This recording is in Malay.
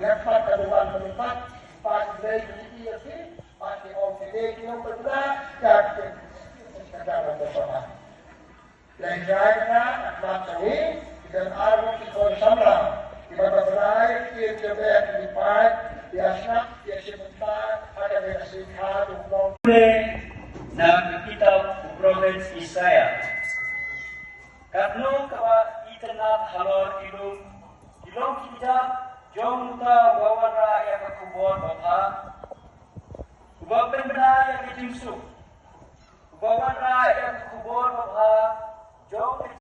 dapat keluar tempat pas dari dia sih masih okey kita berdua jadi sekarang bersama. Dan saya macam ini dan arwah kita bersama. Kita berdaya kita berlipat biasa dia sebentar ada bersihat untuk na kitab province Isaya. Karno kawa itanat halor ilong kita jom ta wawara ya kakubon bapa. Ubapin bena ya kitimsu. Wawara ya kakubon bapa jom